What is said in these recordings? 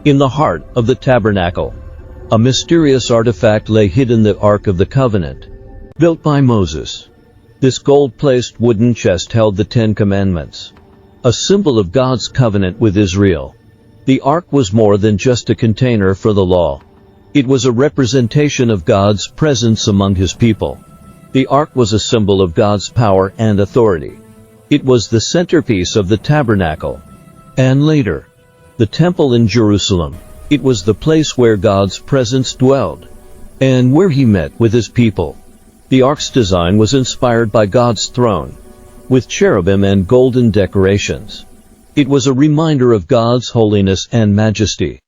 In the heart of the tabernacle, a mysterious artifact lay hidden, the Ark of the Covenant, built by Moses. This gold-placed wooden chest held the 10 Commandments, a symbol of God's covenant with Israel. The Ark was more than just a container for the law. It was a representation of God's presence among His people. The Ark was a symbol of God's power and authority. It was the centerpiece of the tabernacle, and later, the temple in Jerusalem. It was the place where God's presence dwelled, and where He met with His people. The Ark's design was inspired by God's throne, with cherubim and golden decorations. It was a reminder of God's holiness and majesty,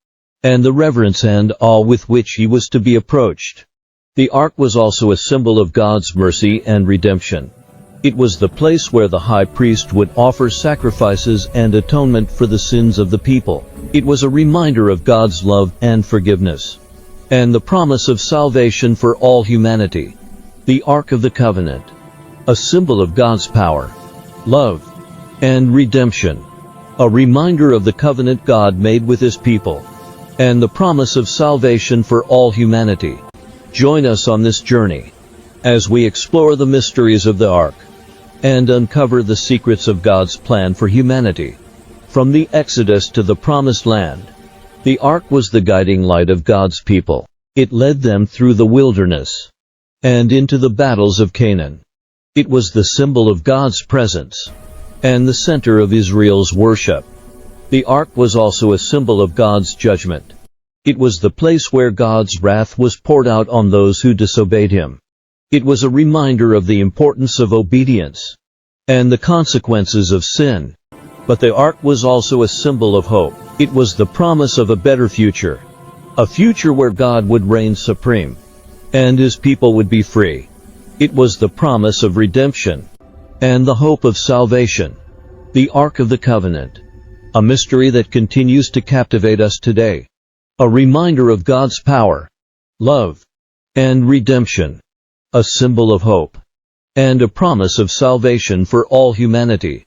and the reverence and awe with which He was to be approached. The Ark was also a symbol of God's mercy and redemption. It was the place where the high priest would offer sacrifices and atonement for the sins of the people. It was a reminder of God's love and forgiveness, and the promise of salvation for all humanity. The Ark of the Covenant, a symbol of God's power, love, and redemption. A reminder of the covenant God made with His people, and the promise of salvation for all humanity. Join us on this journey, as we explore the mysteries of the Ark, and uncover the secrets of God's plan for humanity. From the Exodus to the Promised Land, the Ark was the guiding light of God's people. It led them through the wilderness, and into the battles of Canaan. It was the symbol of God's presence, and the center of Israel's worship. The Ark was also a symbol of God's judgment. It was the place where God's wrath was poured out on those who disobeyed Him. It was a reminder of the importance of obedience, and the consequences of sin. But the Ark was also a symbol of hope. It was the promise of a better future, a future where God would reign supreme, and His people would be free. It was the promise of redemption, and the hope of salvation. The Ark of the Covenant, a mystery that continues to captivate us today. A reminder of God's power, love, and redemption. A symbol of hope, and a promise of salvation for all humanity.